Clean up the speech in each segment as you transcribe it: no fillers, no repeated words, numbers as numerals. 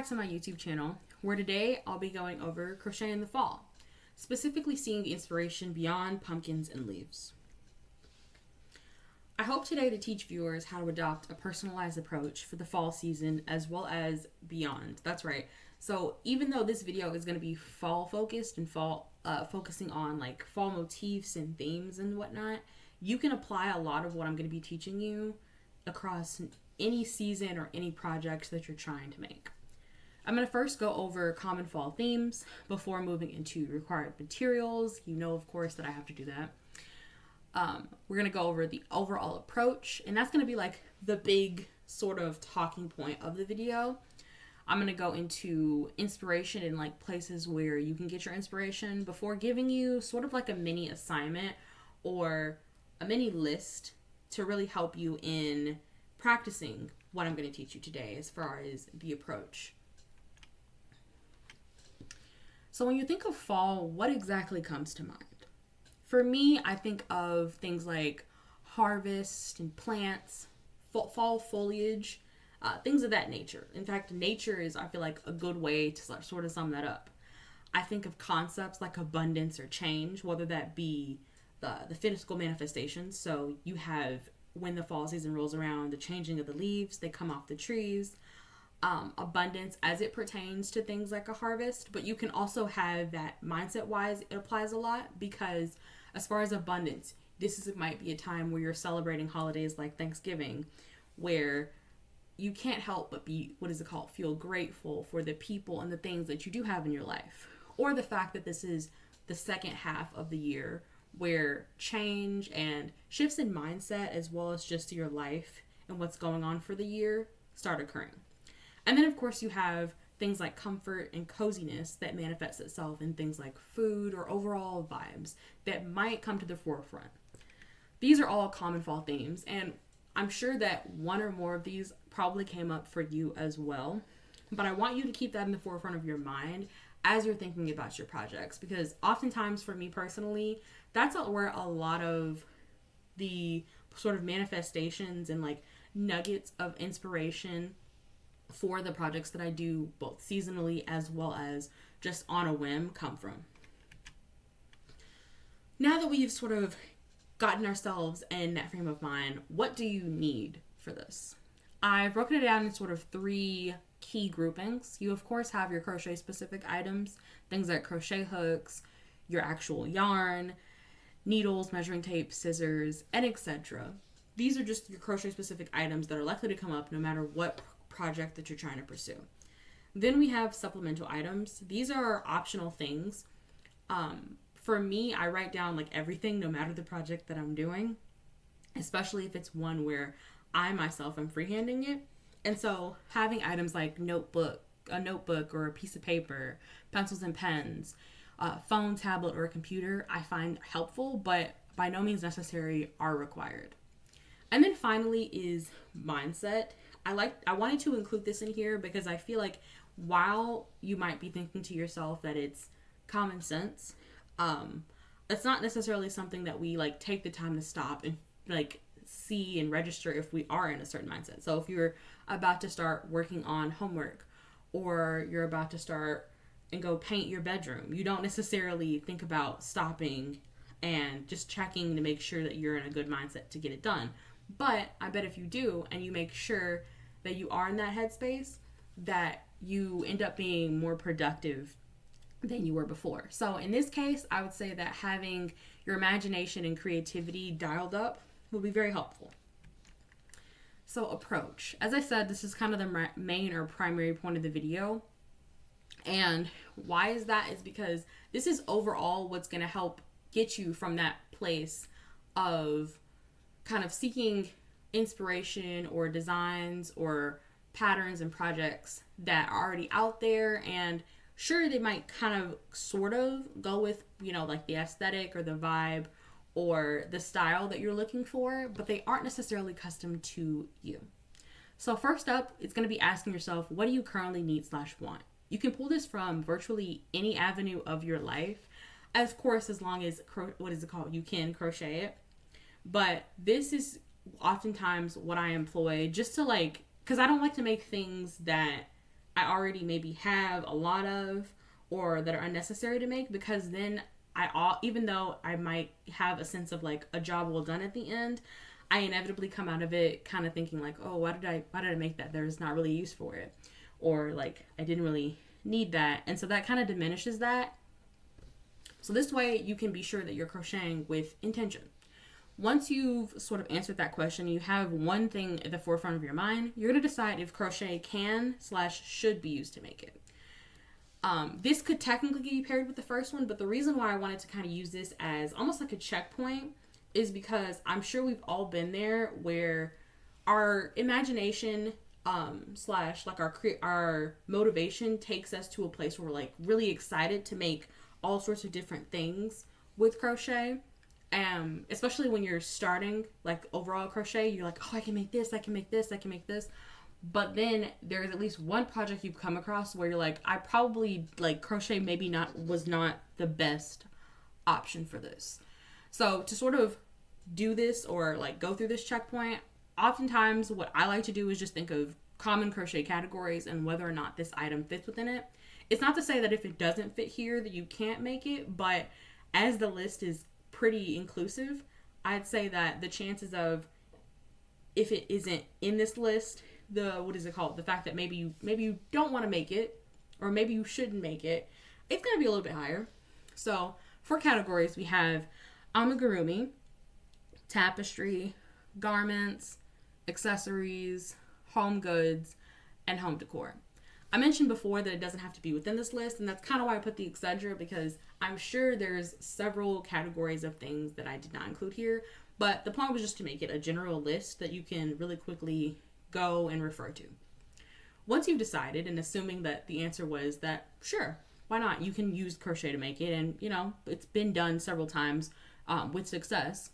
back to my YouTube channel, where today I'll be going over crochet in the fall, specifically seeing the inspiration beyond pumpkins and leaves. I hope today to teach viewers how to adopt a personalized approach for the fall season as well as beyond. That's right. So even though this video is going to be fall focused and focusing on like fall motifs and themes and whatnot, you can apply a lot of what I'm going to be teaching you across any season or any project that you're trying to make. I'm going to first go over common fall themes before moving into required materials. You know, of course, that I have to do that. We're going to go over the overall approach, and that's going to be like the big sort of talking point of the video. I'm going to go into inspiration and like places where you can get your inspiration before giving you sort of like a mini assignment or a mini list to really help you in practicing what I'm going to teach you today as far as the approach. So when you think of fall, what exactly comes to mind? For me, I think of things like harvest and plants, fall foliage, things of that nature. In fact, nature is, I feel like, a good way to sort of sum that up. I think of concepts like abundance or change, whether that be the physical manifestations. So you have, when the fall season rolls around, the changing of the leaves, they come off the trees. Abundance as it pertains to things like a harvest, but you can also have that mindset wise, it applies a lot because as far as abundance, might be a time where you're celebrating holidays like Thanksgiving, where you can't help but be, feel grateful for the people and the things that you do have in your life. Or the fact that this is the second half of the year where change and shifts in mindset as well as just your life and what's going on for the year start occurring. And then, of course, you have things like comfort and coziness that manifests itself in things like food or overall vibes that might come to the forefront. These are all common fall themes, and I'm sure that one or more of these probably came up for you as well. But I want you to keep that in the forefront of your mind as you're thinking about your projects, because oftentimes for me personally, that's where a lot of the sort of manifestations and like nuggets of inspiration for the projects that I do both seasonally as well as just on a whim come from. Now that we've sort of gotten ourselves in that frame of mind, what do you need for this? I've broken it down in sort of 3 key groupings. You of course have your crochet specific items, things like crochet hooks, your actual yarn, needles, measuring tape, scissors, and etc. These are just your crochet specific items that are likely to come up no matter what project that you're trying to pursue. Then we have supplemental items. These are optional things. For me, I write down like everything no matter the project that I'm doing, especially if it's one where I myself am freehanding it. And so having items like a notebook or a piece of paper, pencils and pens, phone, tablet, or a computer, I find helpful, but by no means necessary are required. And then finally is mindset. I wanted to include this in here because I feel like while you might be thinking to yourself that it's common sense, it's not necessarily something that we like take the time to stop and like see and register if we are in a certain mindset. So if you're about to start working on homework or you're about to start and go paint your bedroom, you don't necessarily think about stopping and just checking to make sure that you're in a good mindset to get it done. But I bet if you do and you make sure that you are in that headspace, that you end up being more productive than you were before. So in this case, I would say that having your imagination and creativity dialed up will be very helpful. So approach. As I said, this is kind of the main or primary point of the video. And why is that? Is because this is overall what's going to help get you from that place of kind of seeking inspiration or designs or patterns and projects that are already out there. And sure, they might kind of sort of go with, like the aesthetic or the vibe or the style that you're looking for, but they aren't necessarily custom to you. So first up, it's going to be asking yourself, what do you currently need/want? You can pull this from virtually any avenue of your life, of course, as long as, you can crochet it. But this is oftentimes what I employ just to because I don't like to make things that I already maybe have a lot of, or that are unnecessary to make, because then even though I might have a sense of like a job well done at the end, I inevitably come out of it kind of thinking like, oh, why did I make that? There's not really use for it, or like I didn't really need that, and so that kind of diminishes that. So this way you can be sure that you're crocheting with intention. Once you've sort of answered that question, you have one thing at the forefront of your mind, you're going to decide if crochet can/should be used to make it. This could technically be paired with the first one, but the reason why I wanted to kind of use this as almost like a checkpoint is because I'm sure we've all been there where our imagination slash like our motivation takes us to a place where we're like really excited to make all sorts of different things with crochet. Especially when you're starting like overall crochet, you're like, oh, I can make this, I can make this, I can make this. But then there's at least one project you've come across where you're like, I probably like crochet was not the best option for this. So to sort of do this or like go through this checkpoint, oftentimes what I like to do is just think of common crochet categories and whether or not this item fits within it. It's not to say that if it doesn't fit here that you can't make it, but as the list is pretty inclusive, I'd say that the chances of, if it isn't in this list, the fact that maybe you don't want to make it, or maybe you shouldn't make it, it's going to be a little bit higher. So for categories, we have amigurumi, tapestry, garments, accessories, home goods, and home decor. I mentioned before that it doesn't have to be within this list, and that's kind of why I put the etc., because I'm sure there's several categories of things that I did not include here, but the point was just to make it a general list that you can really quickly go and refer to. Once you've decided, and assuming that the answer was that, sure, why not? You can use crochet to make it, and it's been done several times with success.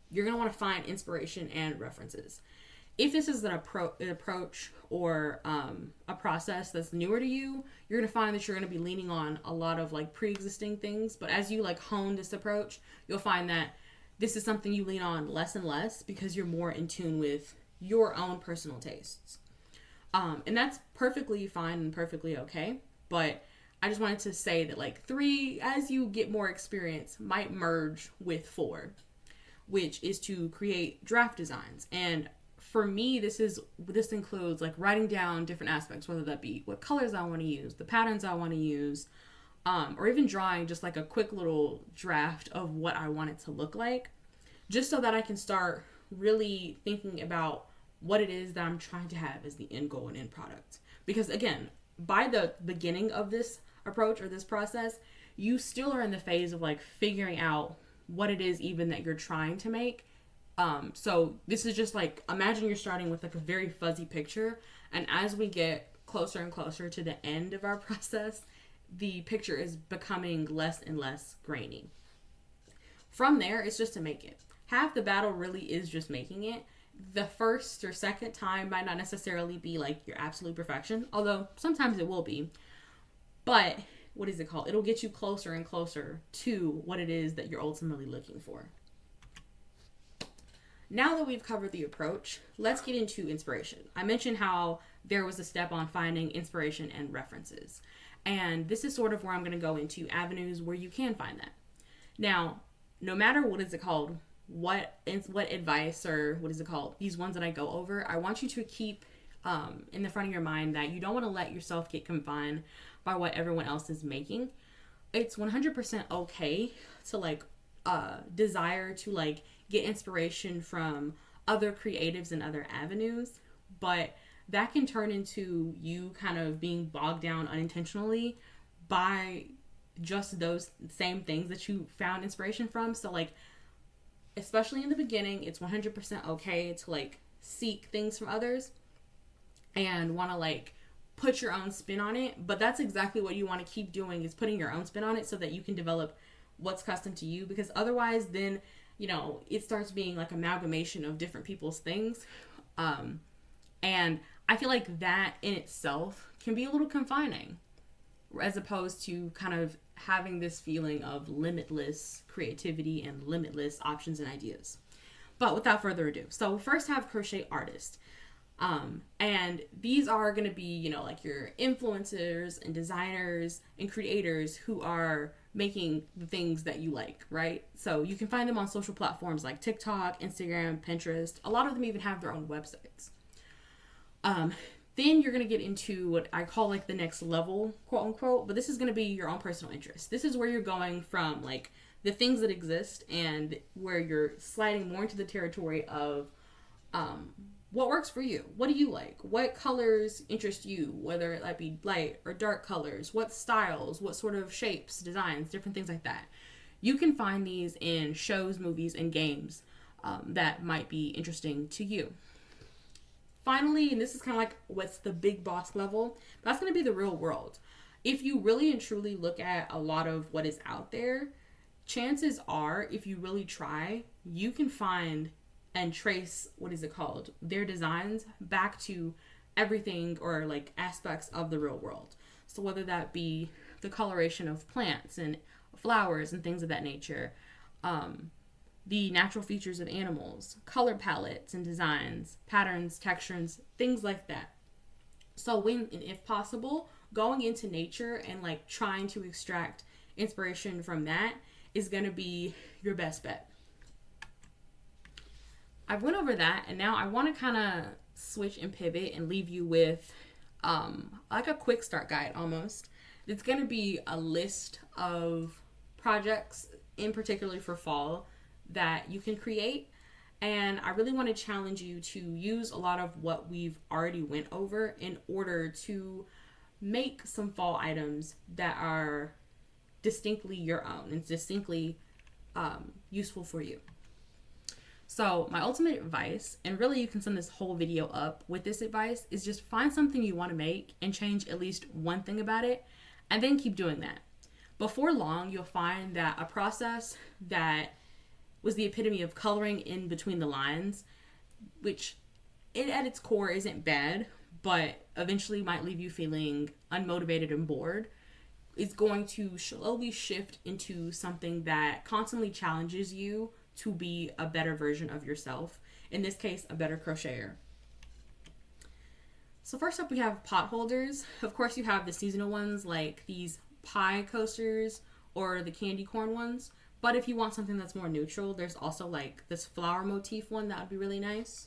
You're going to want to find inspiration and references. If this is an approach or a process that's newer to you, you're going to find that you're going to be leaning on a lot of like pre-existing things. But as you like hone this approach, you'll find that this is something you lean on less and less because you're more in tune with your own personal tastes. And that's perfectly fine and perfectly okay. But I just wanted to say that like 3, as you get more experience, might merge with 4, which is to create draft designs. And for me, this includes like writing down different aspects, whether that be what colors I want to use, the patterns I want to use, or even drawing just like a quick little draft of what I want it to look like, just so that I can start really thinking about what it is that I'm trying to have as the end goal and end product. Because again, by the beginning of this approach or this process, you still are in the phase of like figuring out what it is even that you're trying to make. So this is just like, imagine you're starting with like a very fuzzy picture, and as we get closer and closer to the end of our process, the picture is becoming less and less grainy. From there, it's just to make it. Half the battle really is just making it. The first or second time might not necessarily be like your absolute perfection, although sometimes it will be. But it'll get you closer and closer to what it is that you're ultimately looking for. Now that we've covered the approach, let's get into inspiration. I mentioned how there was a step on finding inspiration and references. And this is sort of where I'm going to go into avenues where you can find that. Now, no matter what advice or these ones that I go over, I want you to keep in the front of your mind that you don't want to let yourself get confined by what everyone else is making. It's 100% okay to desire to get inspiration from other creatives and other avenues, but that can turn into you kind of being bogged down unintentionally by just those same things that you found inspiration from. So especially in the beginning, it's 100% okay to seek things from others and want to put your own spin on it. But that's exactly what you want to keep doing, is putting your own spin on it so that you can develop what's custom to you. Because otherwise then, it starts being amalgamation of different people's things. And I feel like that in itself can be a little confining, as opposed to kind of having this feeling of limitless creativity and limitless options and ideas. But without further ado, so first have crochet artist. And these are going to be, you know, like your influencers and designers and creators who are making the things that you like, right? So you can find them on social platforms like TikTok, Instagram, Pinterest. A lot of them even have their own websites. Then you're going to get into what I call like the next level, quote unquote, but this is going to be your own personal interest. This is where you're going from like the things that exist and where you're sliding more into the territory of what works for you. What do you like? What colors interest you? Whether it might be light or dark colors, what styles, what sort of shapes, designs, different things like that. You can find these in shows, movies, and games that might be interesting to you. Finally, and this is kind of like what's the big boss level, that's going to be the real world. If you really and truly look at a lot of what is out there, chances are, if you really try, you can find and trace, what is it called, their designs back to everything or like aspects of the real world. So whether that be the coloration of plants and flowers and things of that nature, the natural features of animals, color palettes and designs, patterns, textures, things like that. So when, and if possible, going into nature and like trying to extract inspiration from that is going to be your best bet. I've went over that, and now I want to kind of switch and pivot and leave you with like a quick start guide almost. It's going to be a list of projects in particular for fall that you can create, and I really want to challenge you to use a lot of what we've already went over in order to make some fall items that are distinctly your own and distinctly useful for you. So my ultimate advice, and really you can sum this whole video up with this advice, is just find something you want to make and change at least one thing about it, and then keep doing that. Before long, you'll find that a process that was the epitome of coloring in between the lines, which at its core isn't bad, but eventually might leave you feeling unmotivated and bored, is going to slowly shift into something that constantly challenges you to be a better version of yourself. In this case, a better crocheter. So first up, we have pot holders. Of course, you have the seasonal ones like these pie coasters or the candy corn ones. But if you want something that's more neutral, there's also like this flower motif one that would be really nice.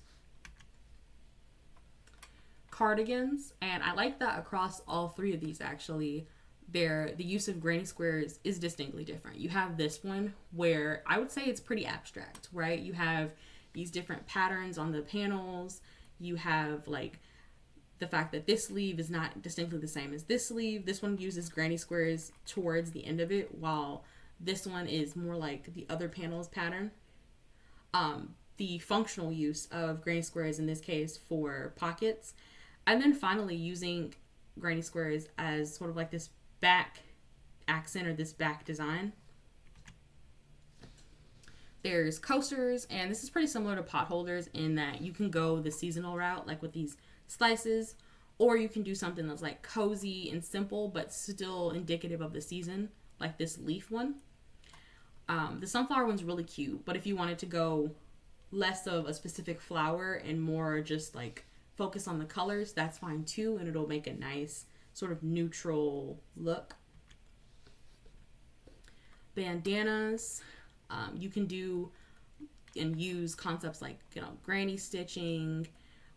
Cardigans, and I like that across all three of these actually. The use of granny squares is distinctly different. You have this one where I would say it's pretty abstract, right? You have these different patterns on the panels. You have like the fact that this sleeve is not distinctly the same as this sleeve. This one uses granny squares towards the end of it, while this one is more like the other panels pattern. The functional use of granny squares in this case for pockets. And then finally using granny squares as sort of like this back accent or this back design. There's coasters, and this is pretty similar to pot holders in that you can go the seasonal route, like with these slices, or you can do something that's like cozy and simple but still indicative of the season, like this leaf one. The sunflower one's really cute, but if you wanted to go less of a specific flower and more just like focus on the colors, that's fine too, and it'll make a nice sort of neutral look. Bandanas, you can do and use concepts like, you know, granny stitching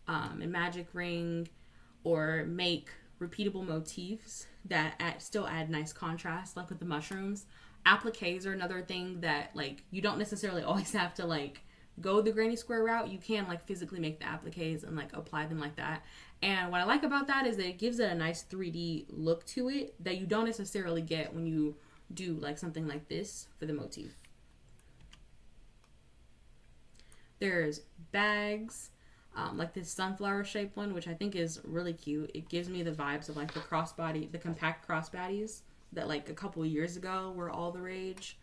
and magic ring, or make repeatable motifs that still add nice contrast, like with the mushrooms. Appliques are another thing that like you don't necessarily always have to like go the granny square route. You can like physically make the appliques and like apply them like that. And what I like about that is that it gives it a nice 3D look to it that you don't necessarily get when you do like something like this for the motif. There's bags, like this sunflower shaped one, which I think is really cute. It gives me the vibes of like the compact crossbodies that like a couple of years ago were all the rage.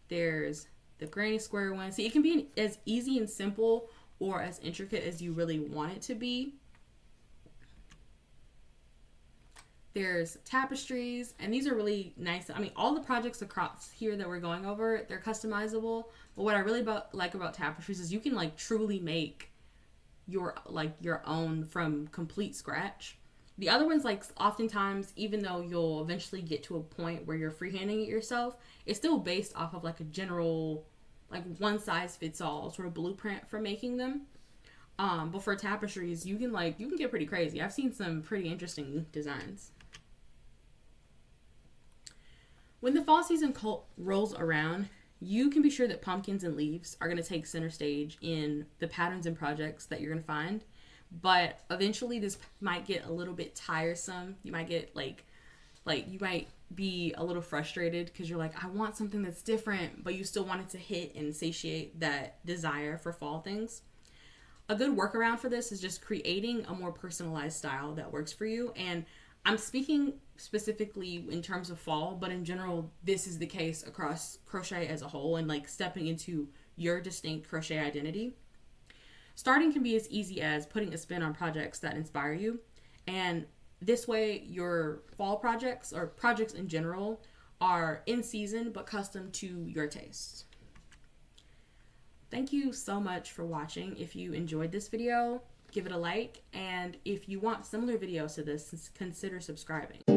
There's the granny square one. See, it can be as easy and simple or as intricate as you really want it to be. There's tapestries, and these are really nice. I mean, all the projects across here that we're going over, they're customizable. But what I really like about tapestries is you can like truly make your own from complete scratch. The other ones, like, oftentimes, even though you'll eventually get to a point where you're freehanding it yourself, it's still based off of like a general, like, one size fits all sort of blueprint for making them. But for tapestries, you can get pretty crazy. I've seen some pretty interesting designs. When the fall season rolls around, you can be sure that pumpkins and leaves are going to take center stage in the patterns and projects that you're going to find. But eventually this might get a little bit tiresome. You might get like you might be a little frustrated because you're like, I want something that's different, but you still want it to hit and satiate that desire for fall things. A good workaround for this is just creating a more personalized style that works for you. And I'm speaking specifically in terms of fall, but in general, this is the case across crochet as a whole, and like stepping into your distinct crochet identity. Starting can be as easy as putting a spin on projects that inspire you. And this way, your fall projects or projects in general are in season, but custom to your tastes. Thank you so much for watching. If you enjoyed this video, give it a like. And if you want similar videos to this, consider subscribing.